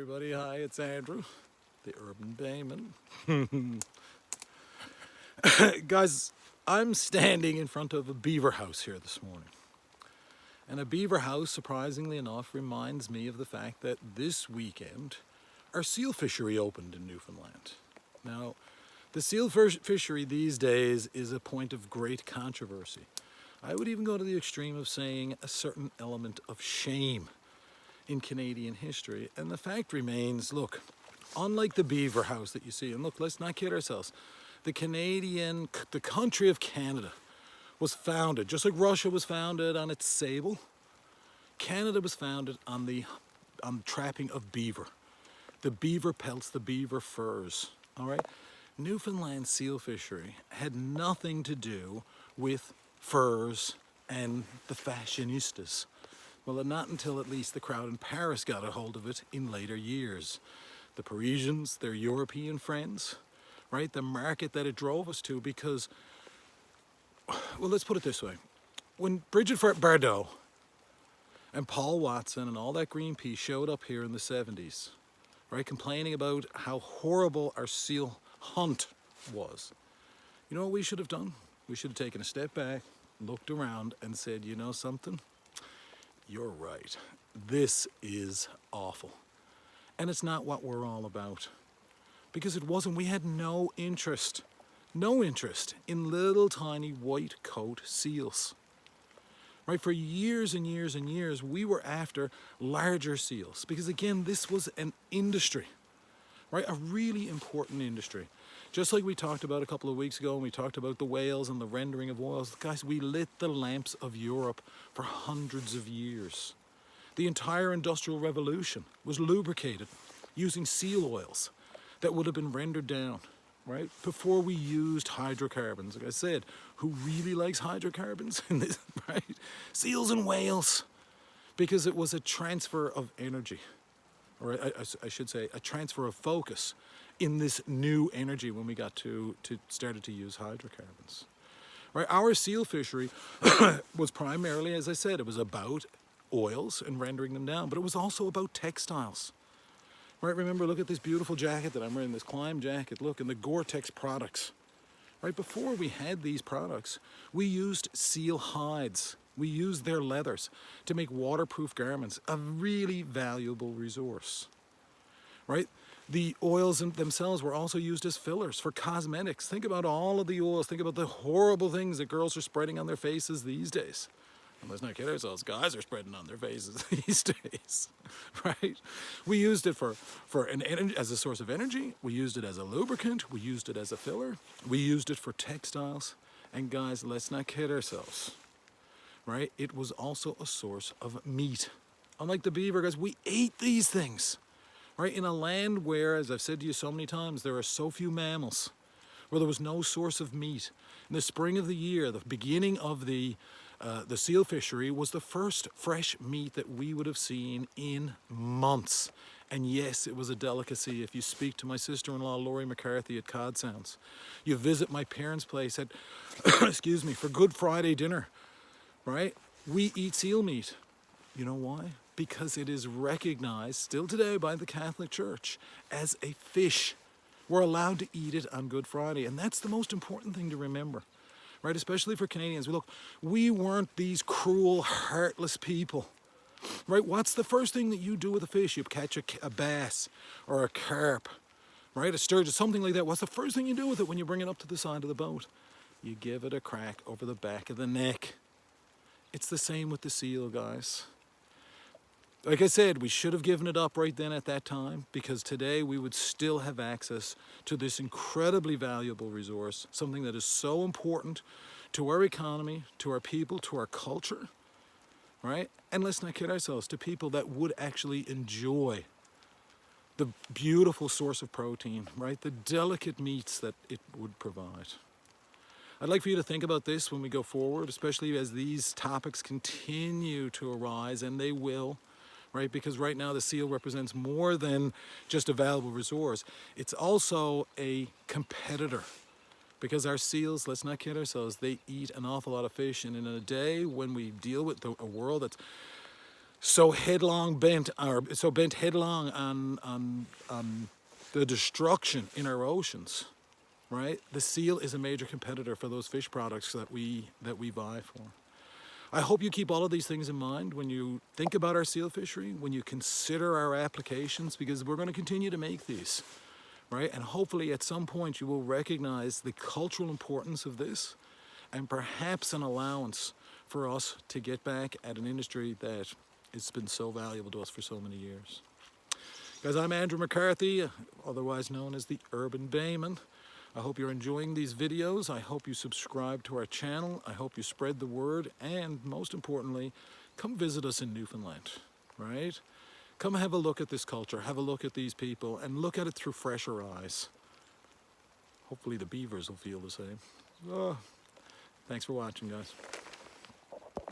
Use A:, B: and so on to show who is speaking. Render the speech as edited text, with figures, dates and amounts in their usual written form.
A: everybody. Hi, it's Andrew, the Urban Bayman. Guys, I'm standing in front of a beaver house here this morning. And a beaver house, surprisingly enough, reminds me of the fact that this weekend our seal fishery opened in Newfoundland. Now, the seal fishery these days is a point of great controversy. I would even go to the extreme of saying a certain element of shame in Canadian history. And the fact remains, look, unlike the beaver house that you see, and look, let's not kid ourselves, the country of Canada was founded, just like Russia was founded on its sable, Canada was founded on the trapping of beaver. The beaver pelts, the beaver furs, all right? Newfoundland seal fishery had nothing to do with furs and the fashionistas. Well, not until at least the crowd in Paris got a hold of it in later years. The Parisians, their European friends, right? The market that it drove us to because, well, let's put it this way. When Bridget Bardot and Paul Watson and all that Greenpeace showed up here in the 70s, right, complaining about how horrible our seal hunt was, you know what we should have done? We should have taken a step back, looked around and said, you know something? You're right. This is awful. And it's not what we're all about. Because it wasn't. We had no interest in little tiny white coat seals. Right? For years and years and years, we were after larger seals. Because again, this was an industry. Right? A really important industry. Just like we talked about a couple of weeks ago when we talked about the whales and the rendering of oils. Guys, we lit the lamps of Europe for hundreds of years. The entire Industrial Revolution was lubricated using seal oils that would have been rendered down, right? Before we used hydrocarbons. Like I said, who really likes hydrocarbons in this, right? Seals and whales. Because it was a transfer of energy. Or I should say a transfer of focus in this new energy when we got started to use hydrocarbons. Right, our seal fishery was primarily, as I said, it was about oils and rendering them down, but it was also about textiles. Right, remember, look at this beautiful jacket that I'm wearing, this Climb jacket, look, and the Gore-Tex products. Right, before we had these products, we used seal hides. We used their leathers to make waterproof garments, a really valuable resource. Right? The oils themselves were also used as fillers for cosmetics. Think about all of the oils. Think about the horrible things that girls are spreading on their faces these days. And let's not kid ourselves, guys are spreading on their faces these days, right? We used it as a source of energy. We used it as a lubricant. We used it as a filler. We used it for textiles. And guys, let's not kid ourselves, right? It was also a source of meat. Unlike the beaver, guys, we ate these things. Right, in a land where, as I've said to you so many times, there are so few mammals, where there was no source of meat. In the spring of the year, the beginning of the seal fishery was the first fresh meat that we would have seen in months. And yes, it was a delicacy. If you speak to my sister-in-law, Laurie McCarthy at Cod Sounds, you visit my parents' place at, excuse me, for Good Friday dinner, right? We eat seal meat. You know why? Because it is recognized still today by the Catholic Church as a fish. We're allowed to eat it on Good Friday. And that's the most important thing to remember, right? Especially for Canadians. Look, we weren't these cruel, heartless people, right? What's the first thing that you do with a fish? You catch a bass or a carp, right? A sturgeon, something like that. What's the first thing you do with it when you bring it up to the side of the boat? You give it a crack over the back of the neck. It's the same with the seal, guys. Like I said, we should have given it up right then at that time, because today we would still have access to this incredibly valuable resource, something that is so important to our economy, to our people, to our culture, right? And let's not kid ourselves, to people that would actually enjoy the beautiful source of protein, right? The delicate meats that it would provide. I'd like for you to think about this when we go forward, especially as these topics continue to arise, and they will. Right? Because right now the seal represents more than just a valuable resource. It's also a competitor. Because our seals, let's not kid ourselves, they eat an awful lot of fish. And in a day when we deal with a world that's so bent headlong on the destruction in our oceans, right? The seal is a major competitor for those fish products that we buy for. I hope you keep all of these things in mind when you think about our seal fishery, when you consider our applications, because we're going to continue to make these, right? And hopefully at some point you will recognize the cultural importance of this and perhaps an allowance for us to get back at an industry that has been so valuable to us for so many years. Guys, I'm Andrew McCarthy, otherwise known as the Urban Bayman. I hope you're enjoying these videos. I hope you subscribe to our channel. I hope you spread the word. And most importantly, come visit us in Newfoundland, right? Come have a look at this culture, have a look at these people, and look at it through fresher eyes. Hopefully the beavers will feel the same. Oh, thanks for watching, guys.